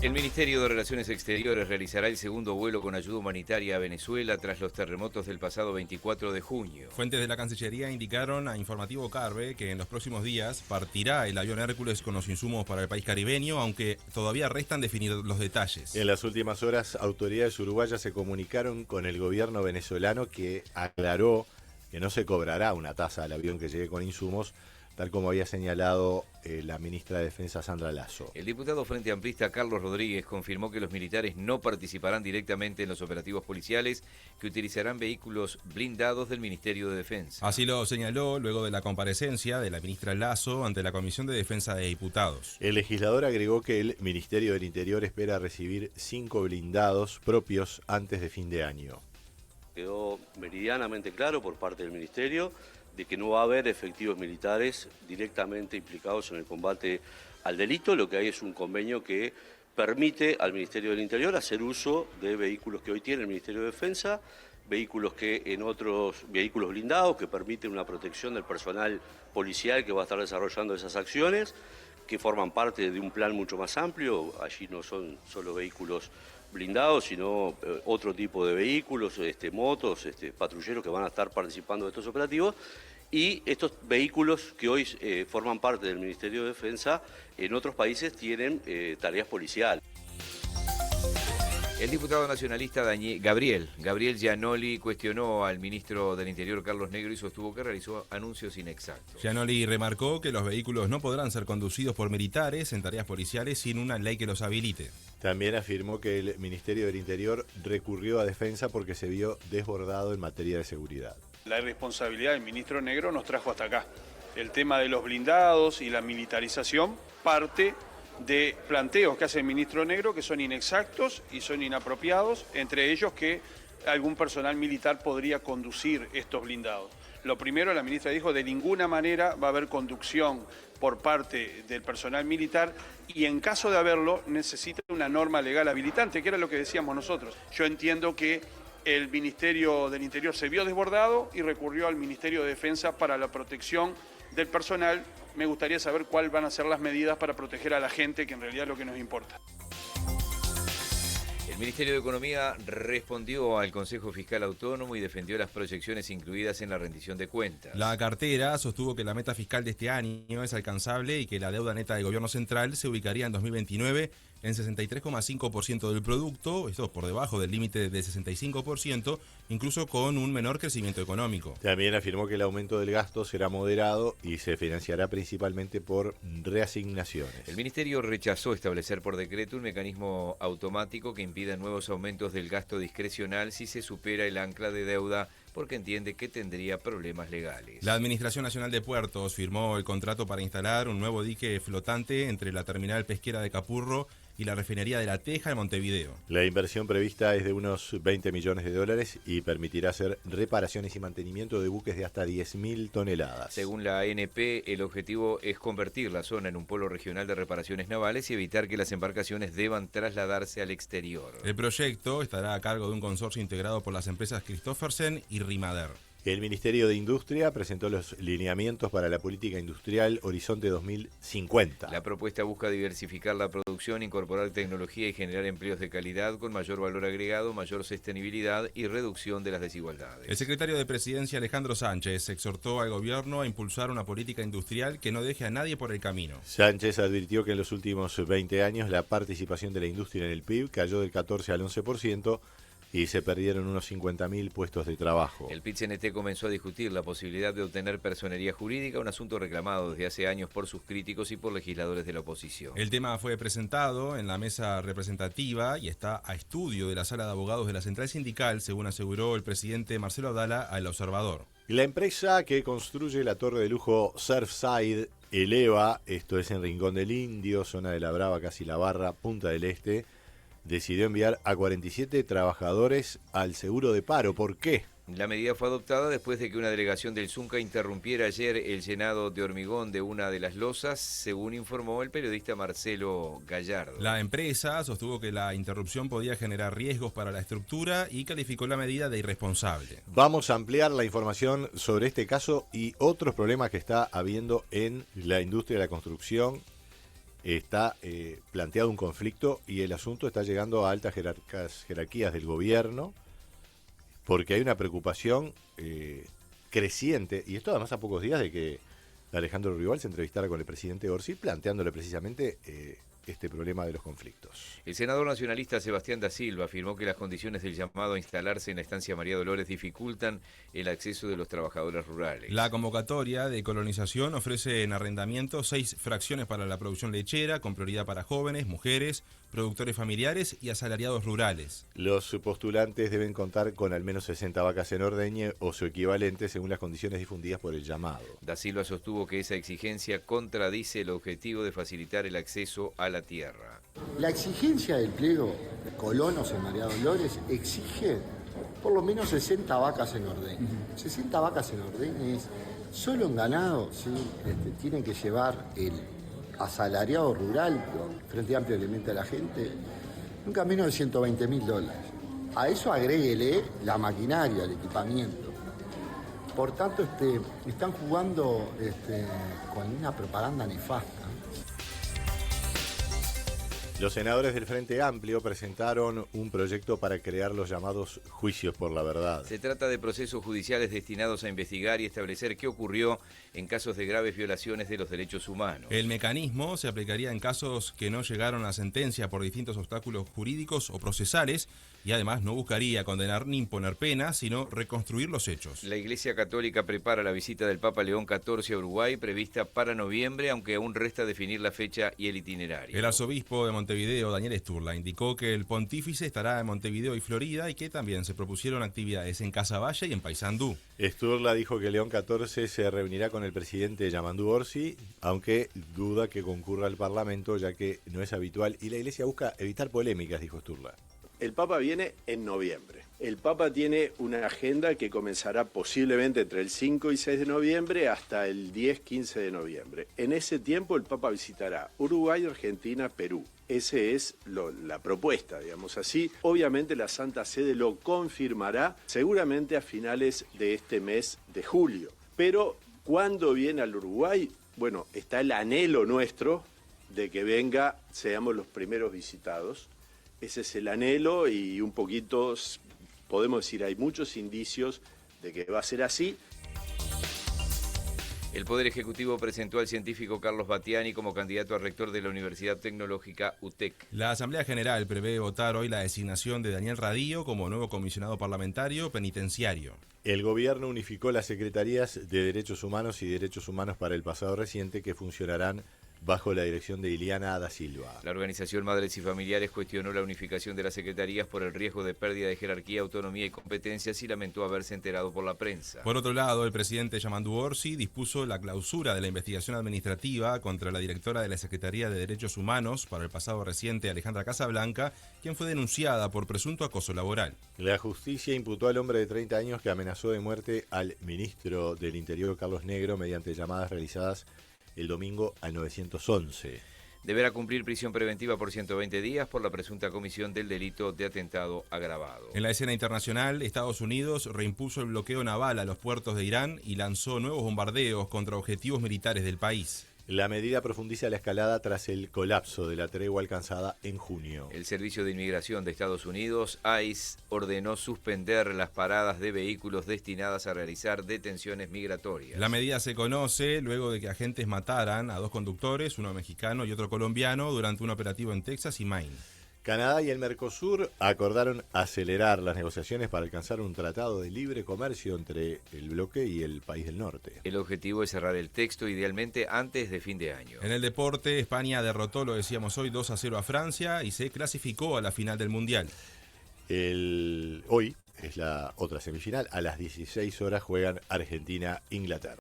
El Ministerio de Relaciones Exteriores realizará el segundo vuelo con ayuda humanitaria a Venezuela tras los terremotos del pasado 24 de junio. Fuentes de la Cancillería indicaron a Informativo Carve que en los próximos días partirá el avión Hércules con los insumos para el país caribeño, aunque todavía restan definir los detalles. En las últimas horas, autoridades uruguayas se comunicaron con el gobierno venezolano, que aclaró que no se cobrará una tasa al avión que llegue con insumos, tal como había señalado la ministra de Defensa Sandra Lasso. El diputado Frente Amplista Carlos Rodríguez confirmó que los militares no participarán directamente en los operativos policiales, que utilizarán vehículos blindados del Ministerio de Defensa. Así lo señaló luego de la comparecencia de la ministra Lasso ante la Comisión de Defensa de Diputados. El legislador agregó que el Ministerio del Interior espera recibir 5 blindados propios antes de fin de año. Quedó meridianamente claro por parte del Ministerio de que no va a haber efectivos militares directamente implicados en el combate al delito. Lo que hay es un convenio que permite al Ministerio del Interior hacer uso de vehículos que hoy tiene el Ministerio de Defensa, vehículos blindados que permiten una protección del personal policial que va a estar desarrollando esas acciones, que forman parte de un plan mucho más amplio. Allí no son solo vehículos blindados, sino otro tipo de vehículos, motos, patrulleros que van a estar participando de estos operativos. Y estos vehículos que hoy forman parte del Ministerio de Defensa, en otros países tienen tareas policiales. El diputado nacionalista Gabriel Giannoli cuestionó al ministro del Interior Carlos Negro y sostuvo que realizó anuncios inexactos. Giannoli remarcó que los vehículos no podrán ser conducidos por militares en tareas policiales sin una ley que los habilite. También afirmó que el Ministerio del Interior recurrió a Defensa porque se vio desbordado en materia de seguridad. La irresponsabilidad del ministro Negro nos trajo hasta acá. El tema de los blindados y la militarización parte de planteos que hace el ministro Negro que son inexactos y son inapropiados, entre ellos que algún personal militar podría conducir estos blindados. Lo primero, la ministra dijo, de ninguna manera va a haber conducción por parte del personal militar, y en caso de haberlo necesita una norma legal habilitante, que era lo que decíamos nosotros. Yo entiendo que el Ministerio del Interior se vio desbordado y recurrió al Ministerio de Defensa para la protección del personal. Me gustaría saber cuáles van a ser las medidas para proteger a la gente, que en realidad es lo que nos importa. El Ministerio de Economía respondió al Consejo Fiscal Autónomo y defendió las proyecciones incluidas en la rendición de cuentas. La cartera sostuvo que la meta fiscal de este año es alcanzable y que la deuda neta del gobierno central se ubicaría en 2029 en 63,5% del producto, esto por debajo del límite de 65%, incluso con un menor crecimiento económico. También afirmó que el aumento del gasto será moderado y se financiará principalmente por reasignaciones. El Ministerio rechazó establecer por decreto un mecanismo automático que impida nuevos aumentos del gasto discrecional si se supera el ancla de deuda, porque entiende que tendría problemas legales. La Administración Nacional de Puertos firmó el contrato para instalar un nuevo dique flotante entre la terminal pesquera de Capurro y la refinería de La Teja en Montevideo. La inversión prevista es de unos 20 millones de dólares y permitirá hacer reparaciones y mantenimiento de buques de hasta 10.000 toneladas. Según la ANP, el objetivo es convertir la zona en un polo regional de reparaciones navales y evitar que las embarcaciones deban trasladarse al exterior. El proyecto estará a cargo de un consorcio integrado por las empresas Christoffersen y Rimader. El Ministerio de Industria presentó los lineamientos para la política industrial Horizonte 2050. La propuesta busca diversificar la producción, incorporar tecnología y generar empleos de calidad con mayor valor agregado, mayor sostenibilidad y reducción de las desigualdades. El secretario de Presidencia, Alejandro Sánchez, exhortó al gobierno a impulsar una política industrial que no deje a nadie por el camino. Sánchez advirtió que en los últimos 20 años la participación de la industria en el PIB cayó del 14 al 11%, y se perdieron unos 50.000 puestos de trabajo. El PIT-CNT comenzó a discutir la posibilidad de obtener personería jurídica, un asunto reclamado desde hace años por sus críticos y por legisladores de la oposición. El tema fue presentado en la mesa representativa y está a estudio de la Sala de Abogados de la Central Sindical, según aseguró el presidente Marcelo Abdala al Observador. La empresa que construye la torre de lujo Surfside Eleva, esto es en Rincón del Indio, zona de La Brava, casi La Barra, Punta del Este, decidió enviar a 47 trabajadores al seguro de paro. ¿Por qué? La medida fue adoptada después de que una delegación del Zunca interrumpiera ayer el llenado de hormigón de una de las losas, según informó el periodista Marcelo Gallardo. La empresa sostuvo que la interrupción podía generar riesgos para la estructura y calificó la medida de irresponsable. Vamos a ampliar la información sobre este caso y otros problemas que está habiendo en la industria de la construcción está planteado un conflicto y el asunto está llegando a altas jerarquías del gobierno, porque hay una preocupación creciente, y esto además a pocos días de que Alejandro Rival se entrevistara con el presidente Orsi, planteándole precisamente este problema de los conflictos. El senador nacionalista Sebastián da Silva afirmó que las condiciones del llamado a instalarse en la estancia María Dolores dificultan el acceso de los trabajadores rurales. La convocatoria de colonización ofrece en arrendamiento 6 fracciones para la producción lechera, con prioridad para jóvenes, mujeres, productores familiares y asalariados rurales. Los postulantes deben contar con al menos 60 vacas en ordeñe o su equivalente según las condiciones difundidas por el llamado. Da Silva sostuvo que esa exigencia contradice el objetivo de facilitar el acceso a la tierra. La exigencia del pliego de colonos en María Dolores exige por lo menos 60 vacas en ordeñe. 60 vacas en ordeñe es solo en ganado, ¿sí? Tienen que llevar el asalariado rural, Frente Amplio alimenta a la gente, nunca menos de $120.000. A eso agréguele la maquinaria, el equipamiento. Por tanto, están jugando con una propaganda nefasta. Los senadores del Frente Amplio presentaron un proyecto para crear los llamados juicios por la verdad. Se trata de procesos judiciales destinados a investigar y establecer qué ocurrió en casos de graves violaciones de los derechos humanos. El mecanismo se aplicaría en casos que no llegaron a sentencia por distintos obstáculos jurídicos o procesales y además no buscaría condenar ni imponer penas, sino reconstruir los hechos. La Iglesia Católica prepara la visita del Papa León XIV a Uruguay, prevista para noviembre, aunque aún resta definir la fecha y el itinerario. El arzobispo de Montevideo, Daniel Sturla, indicó que el pontífice estará en Montevideo y Florida y que también se propusieron actividades en Casaballe y en Paysandú. Sturla dijo que León XIV se reunirá con el presidente Yamandu Orsi, aunque duda que concurra al Parlamento, ya que no es habitual y la Iglesia busca evitar polémicas, dijo Sturla. El Papa viene en noviembre. El Papa tiene una agenda que comenzará posiblemente entre el 5 y 6 de noviembre hasta el 10-15 de noviembre. En ese tiempo el Papa visitará Uruguay, Argentina, Perú. Esa es la propuesta, digamos así. Obviamente la Santa Sede lo confirmará seguramente a finales de este mes de julio. Pero ¿cuándo viene al Uruguay? Bueno, está el anhelo nuestro de que venga, seamos los primeros visitados. Ese es el anhelo y un poquito, podemos decir, hay muchos indicios de que va a ser así. El Poder Ejecutivo presentó al científico Carlos Battiani como candidato a rector de la Universidad Tecnológica UTEC. La Asamblea General prevé votar hoy la designación de Daniel Radillo como nuevo comisionado parlamentario penitenciario. El gobierno unificó las secretarías de Derechos Humanos y Derechos Humanos para el pasado reciente que funcionarán bajo la dirección de Iliana da Silva. La organización Madres y Familiares cuestionó la unificación de las secretarías por el riesgo de pérdida de jerarquía, autonomía y competencias y lamentó haberse enterado por la prensa. Por otro lado, el presidente Yamandu Orsi dispuso la clausura de la investigación administrativa contra la directora de la Secretaría de Derechos Humanos para el pasado reciente, Alejandra Casablanca, quien fue denunciada por presunto acoso laboral. La justicia imputó al hombre de 30 años que amenazó de muerte al ministro del Interior, Carlos Negro, mediante llamadas realizadas el domingo al 911. Deberá cumplir prisión preventiva por 120 días por la presunta comisión del delito de atentado agravado. En la escena internacional, Estados Unidos reimpuso el bloqueo naval a los puertos de Irán y lanzó nuevos bombardeos contra objetivos militares del país. La medida profundiza la escalada tras el colapso de la tregua alcanzada en junio. El Servicio de Inmigración de Estados Unidos, ICE, ordenó suspender las paradas de vehículos destinadas a realizar detenciones migratorias. La medida se conoce luego de que agentes mataran a 2 conductores, uno mexicano y otro colombiano, durante un operativo en Texas y Maine. Canadá y el Mercosur acordaron acelerar las negociaciones para alcanzar un tratado de libre comercio entre el bloque y el país del norte. El objetivo es cerrar el texto idealmente antes de fin de año. En el deporte, España derrotó, lo decíamos hoy, 2-0 a Francia y se clasificó a la final del Mundial. Hoy es la otra semifinal. A las 16 horas juegan Argentina-Inglaterra.